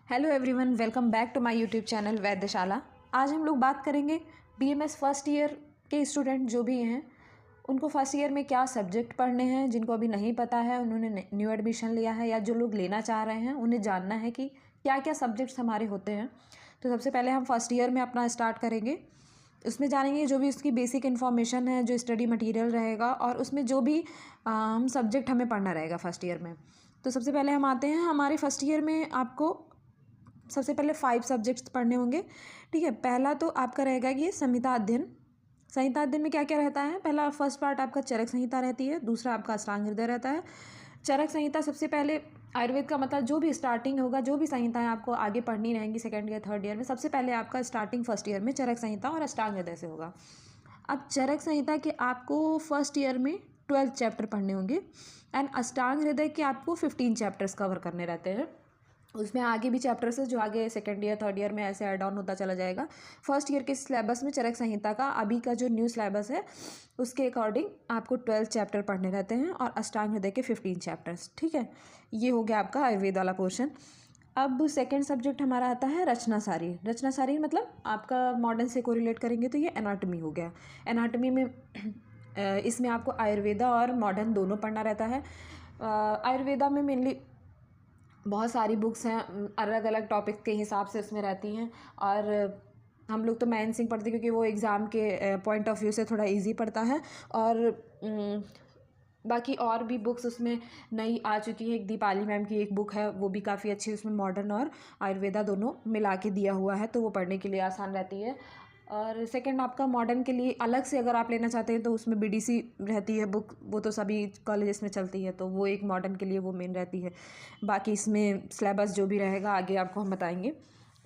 Hello everyone, welcome back to my YouTube channel Vaidyashala. आज हम लोग बात करेंगे बीएमएस फर्स्ट ईयर के स्टूडेंट जो भी हैं उनको फर्स्ट ईयर में क्या सब्जेक्ट पढ़ने हैं। जिनको अभी नहीं पता है, उन्होंने न्यू एडमिशन लिया है या जो लोग लेना चाह रहे हैं, उन्हें जानना है कि क्या क्या सब्जेक्ट्स हमारे होते हैं। तो सबसे पहले हम फर्स्ट ईयर में अपना स्टार्ट करेंगे। उसमें जानेंगे जो भी उसकी बेसिक इन्फॉर्मेशन है, जो स्टडी मटेरियल रहेगा और उसमें जो भी हम सब्जेक्ट हमें पढ़ना रहेगा फर्स्ट ईयर में। तो सबसे पहले हम आते हैं हमारे फर्स्ट ईयर में। आपको सबसे पहले 5 सब्जेक्ट्स पढ़ने होंगे, ठीक है। पहला तो आपका रहेगा कि संहिता अध्ययन। संहिता अध्ययन में क्या क्या रहता है? पहला फर्स्ट पार्ट आपका चरक संहिता रहती है, दूसरा आपका अष्टांग हृदय रहता है। चरक संहिता सबसे पहले आयुर्वेद का मतलब जो भी स्टार्टिंग होगा, जो भी संहिताएं आपको आगे पढ़नी रहेंगी सेकेंड या थर्ड ईयर में, सबसे पहले आपका स्टार्टिंग फर्स्ट ईयर में चरक संहिता और अष्टांग हृदय से होगा। अब चरक संहिता के आपको फर्स्ट ईयर में 12 चैप्टर पढ़ने होंगे एंड अष्टांग हृदय के आपको 15 चैप्टर्स कवर करने रहते हैं। उसमें आगे भी चैप्टर्स है जो आगे सेकेंड ईयर थर्ड ईयर में ऐसे ऐड ऑन होता चला जाएगा। फर्स्ट ईयर के सिलेबस में चरक संहिता का अभी का जो न्यू सिलेबस है उसके अकॉर्डिंग आपको 12 चैप्टर पढ़ने रहते हैं और अष्टांग हृदय के 15 चैप्टर्स, ठीक है। ये हो गया आपका आयुर्वेद वाला पोर्शन। अब सेकेंड सब्जेक्ट हमारा आता है रचना सारी। रचना सारी मतलब आपका मॉडर्न से कोरिलेट करेंगे तो ये एनाटॉमी हो गया। एनाटॉमी में इसमें आपको आयुर्वेदा और मॉडर्न दोनों पढ़ना रहता है। आयुर्वेदा में मेनली बहुत सारी बुक्स हैं, अलग अलग टॉपिक के हिसाब से इसमें रहती हैं और हम लोग तो मैन सिंह पढ़ते हैं क्योंकि वो एग्ज़ाम के पॉइंट ऑफ व्यू से थोड़ा इजी पड़ता है। और बाकी और भी बुक्स उसमें नई आ चुकी है। एक दीपाली मैम की एक बुक है, वो भी काफ़ी अच्छी है, उसमें मॉडर्न और आयुर्वेदा दोनों मिला के दिया हुआ है, तो वो पढ़ने के लिए आसान रहती है। और सेकंड आपका मॉडर्न के लिए अलग से अगर आप लेना चाहते हैं तो उसमें बीडीसी रहती है बुक, वो तो सभी कॉलेजेस में चलती है, तो वो एक मॉडर्न के लिए वो मेन रहती है। बाकी इसमें सिलेबस जो भी रहेगा आगे आपको हम बताएंगे।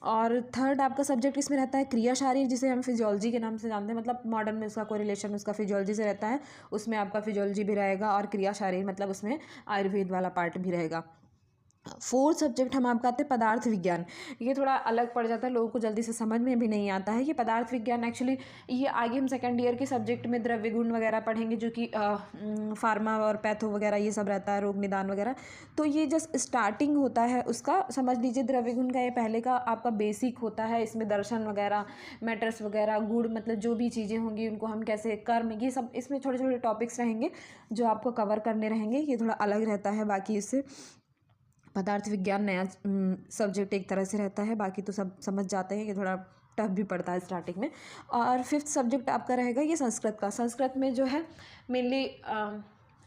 और थर्ड आपका सब्जेक्ट इसमें रहता है क्रिया शारीर, जिसे हम फिजियोलॉजी के नाम से जानते हैं। मतलब मॉडर्न में उसका कोई रिलेशन उसका फिजियोलॉजी से रहता है, उसमें आपका फिजियोलॉजी भी रहेगा और क्रिया शारीर मतलब उसमें आयुर्वेद वाला पार्ट भी रहेगा। फोर्थ सब्जेक्ट हम आपका आते हैं पदार्थ विज्ञान। ये थोड़ा अलग पड़ जाता है, लोगों को जल्दी से समझ में भी नहीं आता है। ये पदार्थ विज्ञान एक्चुअली ये आगे हम सेकेंड ईयर के सब्जेक्ट में द्रव्य गुण वगैरह पढ़ेंगे, जो कि फार्मा और पैथो वगैरह ये सब रहता है, रोग निदान वगैरह। तो ये जस्ट स्टार्टिंग होता है उसका, समझ लीजिए। द्रव्य गुण का ये पहले का आपका बेसिक होता है। इसमें दर्शन वगैरह, मैटर्स वगैरह, गुण मतलब जो भी चीज़ें होंगी उनको हम कैसे, कर्म, ये सब इसमें छोटे छोटे टॉपिक्स रहेंगे जो आपको कवर करने रहेंगे। ये थोड़ा अलग रहता है बाकी इससे। पदार्थ विज्ञान नया सब्जेक्ट एक तरह से रहता है, बाकी तो सब समझ जाते हैं। ये थोड़ा टफ भी पड़ता है स्टार्टिंग में। और फिफ्थ सब्जेक्ट आपका रहेगा ये संस्कृत का। संस्कृत में जो है मेनली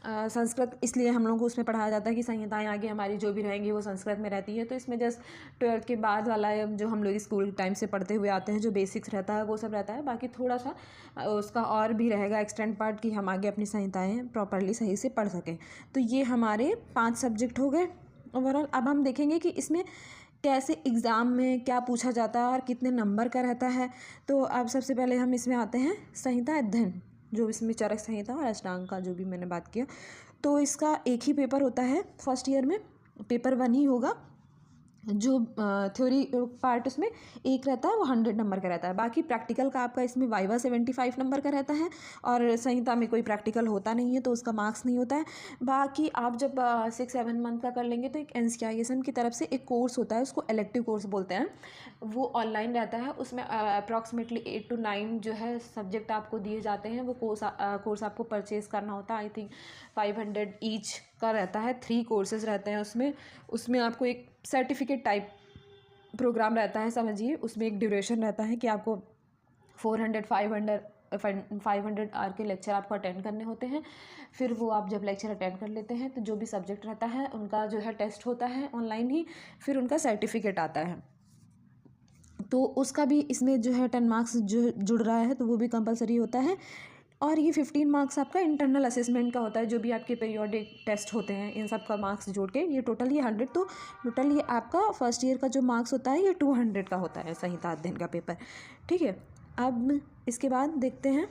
संस्कृत इसलिए हम लोगों को उसमें पढ़ाया जाता है कि संहिताएं आगे हमारी जो भी रहेंगी वो संस्कृत में रहती है। तो इसमें जस्ट 12th के बाद वाला जो हम लोग स्कूल टाइम से पढ़ते हुए आते हैं, जो बेसिक्स रहता है वो सब रहता है। बाकी थोड़ा सा उसका और भी रहेगा एक्सटेंड पार्ट कि हम आगे अपनी संहिताएँ प्रॉपरली सही से पढ़ सकें। तो ये हमारे 5 सब्जेक्ट हो गए ओवरऑल। अब हम देखेंगे कि इसमें कैसे एग्ज़ाम में क्या पूछा जाता है और कितने नंबर का रहता है। तो अब सबसे पहले हम इसमें आते हैं संहिता अध्ययन, जो इसमें चरक संहिता और अष्टांग का जो भी मैंने बात किया। तो इसका एक ही पेपर होता है फर्स्ट ईयर में, पेपर 1 ही होगा। जो थ्योरी पार्ट उसमें एक रहता है वो 100 नंबर का रहता है। बाकी प्रैक्टिकल का आपका इसमें वाइवा 75 नंबर का रहता है और संहिता में कोई प्रैक्टिकल होता नहीं है तो उसका मार्क्स नहीं होता है। बाकी आप जब 6-7 मंथ का कर लेंगे तो एक NCISM की तरफ से एक कोर्स होता है, उसको इलेक्टिव कोर्स बोलते हैं। वो ऑनलाइन रहता है, उसमें अप्रॉक्सीमेटली 8 to 9 जो है सब्जेक्ट आपको दिए जाते हैं। वो कोर्स आपको परचेज़ करना होता है। आई थिंक 500 ईच का रहता है। 3 कोर्सेज़ रहते हैं उसमें आपको एक सर्टिफिकेट टाइप प्रोग्राम रहता है, समझिए। उसमें एक ड्यूरेशन रहता है कि आपको 500 आवर के लेक्चर आपको अटेंड करने होते हैं। फिर वो आप जब लेक्चर अटेंड कर लेते हैं तो जो भी सब्जेक्ट रहता है उनका जो है टेस्ट होता है ऑनलाइन ही, फिर उनका सर्टिफिकेट आता है। तो उसका भी इसमें जो है 10 मार्क्स जो जुड़ रहा है तो वो भी कंपलसरी होता है। और ये 15 मार्क्स आपका इंटरनल असेसमेंट का होता है, जो भी आपके पीरियोडिक टेस्ट होते हैं इन सब का मार्क्स जोड़ के ये टोटल ये 100। तो टोटल ये आपका फर्स्ट ईयर का जो मार्क्स होता है ये 200 का होता है संहिता अध्ययन का पेपर, ठीक है। अब इसके बाद देखते हैं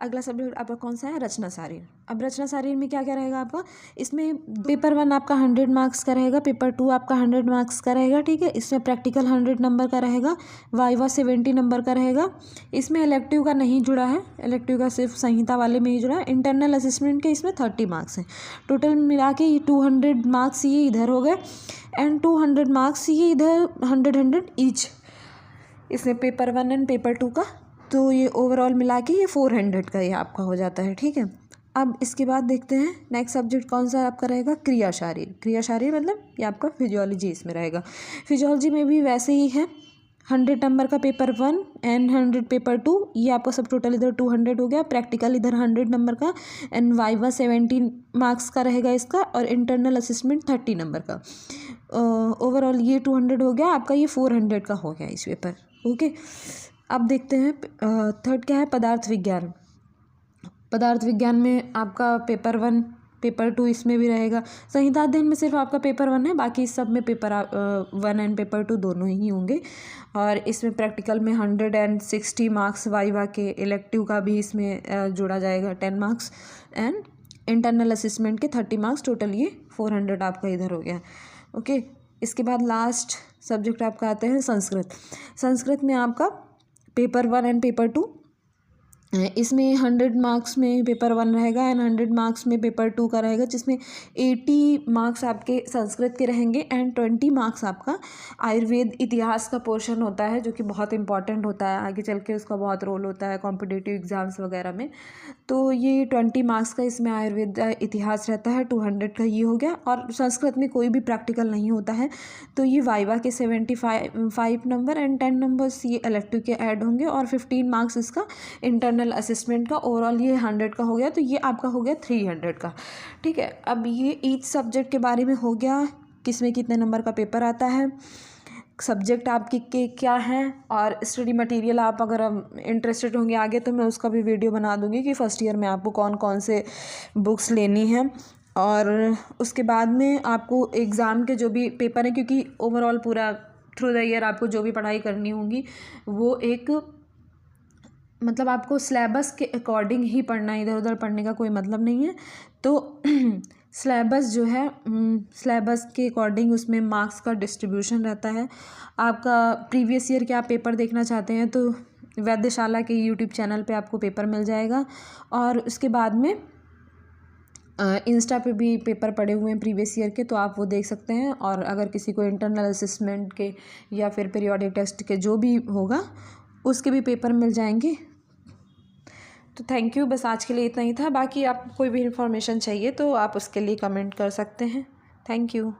अगला सब्जेक्ट आपका कौन सा है, रचना शारीर। अब रचना शारीर में क्या क्या रहेगा आपका, इसमें पेपर 1 आपका 100 मार्क्स का रहेगा, पेपर 2 आपका 100 मार्क्स का रहेगा, ठीक है। इसमें प्रैक्टिकल 100 नंबर का रहेगा, वाइवा 70 नंबर का रहेगा। इसमें इलेक्टिव का नहीं जुड़ा है, इलेक्टिव का सिर्फ संहिता वाले में ही जुड़ा है। इंटरनल असेसमेंट के इसमें 30 मार्क्स हैं। टोटल मिला के ये 200 मार्क्स ये इधर हो गए एंड 200 मार्क्स ये इधर 100 ईच, इसमें पेपर 1 एंड पेपर 2 का, तो ये ओवरऑल मिला के ये 400 का ये आपका हो जाता है, ठीक है। अब इसके बाद देखते हैं नेक्स्ट सब्जेक्ट कौन सा आपका रहेगा, क्रिया शारीर। क्रिया शारीर मतलब ये आपका फिजियोलॉजी इसमें रहेगा। फिजियोलॉजी में भी वैसे ही है, 100 नंबर का पेपर 1 एंड 100 पेपर 2, ये आपका सब टोटल इधर 200 हो गया। प्रैक्टिकल इधर 100 नंबर का एंड वाइवा 17 मार्क्स का रहेगा इसका, और इंटरनल असेसमेंट 30 नंबर का। ओवरऑल ये 200 हो गया आपका, ये 400 का हो गया इस पेपर, ओके। अब देखते हैं थर्ड क्या है, पदार्थ विज्ञान। पदार्थ विज्ञान में आपका पेपर 1 पेपर 2 इसमें भी रहेगा। संहिता अध्ययन में सिर्फ आपका पेपर 1 है, बाकी सब में पेपर 1 एंड पेपर 2 दोनों ही होंगे। और इसमें प्रैक्टिकल में 160 मार्क्स वाइवा के, इलेक्टिव का भी इसमें जोड़ा जाएगा 10 मार्क्स, एंड इंटरनल असेसमेंट के 30 मार्क्स, टोटल ये 400 आपका इधर हो गया, ओके। इसके बाद लास्ट सब्जेक्ट आपका आते हैं संस्कृत। संस्कृत में आपका पेपर 1 एंड पेपर 2, इसमें 100 मार्क्स में पेपर 1 रहेगा एंड 100 मार्क्स में पेपर 2 का रहेगा, जिसमें 80 मार्क्स आपके संस्कृत के रहेंगे एंड 20 मार्क्स आपका आयुर्वेद इतिहास का पोर्शन होता है, जो कि बहुत इंपॉर्टेंट होता है, आगे चल के उसका बहुत रोल होता है कॉम्पिटिटिव एग्ज़ाम्स वगैरह में। तो ये 20 मार्क्स का इसमें आयुर्वेद इतिहास रहता है, 200 का ये हो गया। और संस्कृत में कोई भी प्रैक्टिकल नहीं होता है, तो ये वाइवा के 75 नंबर एंड 10 नंबर्स ये इलेक्टिव के ऐड होंगे, और 15 मार्क्स इसका इंटरनल असेसमेंट का। ओवरऑल ये 100 का हो गया, तो ये आपका हो गया 300 का, ठीक है। अब ये ईच सब्जेक्ट के बारे में हो गया, किसमें कितने नंबर का पेपर आता है, सब्जेक्ट आपके के क्या हैं, और स्टडी मटेरियल आप अगर इंटरेस्टेड होंगे आगे तो मैं उसका भी वीडियो बना दूंगी कि फर्स्ट ईयर में आपको कौन कौन से बुक्स लेनी हैं। और उसके बाद में आपको एग्ज़ाम के जो भी पेपर हैं, क्योंकि ओवरऑल पूरा थ्रू द ईयर आपको जो भी पढ़ाई करनी होगी वो एक मतलब आपको सिलेबस के अकॉर्डिंग ही पढ़ना है, इधर उधर पढ़ने का कोई मतलब नहीं है। तो सिलेबस जो है, सिलेबस के अकॉर्डिंग उसमें मार्क्स का डिस्ट्रीब्यूशन रहता है। आपका प्रीवियस ईयर के आप पेपर देखना चाहते हैं तो वैद्यशाला के यूट्यूब चैनल पे आपको पेपर मिल जाएगा। और उसके बाद में इंस्टा पे भी पेपर पड़े हुए हैं प्रीवियस ईयर के, तो आप वो देख सकते हैं। और अगर किसी को इंटरनल असेसमेंट के या फिर पीरियोडिक टेस्ट के जो भी होगा उसके भी पेपर मिल जाएंगे। तो थैंक यू, बस आज के लिए इतना ही था। बाकी आप कोई भी इन्फॉर्मेशन चाहिए तो आप उसके लिए कमेंट कर सकते हैं। Thank you.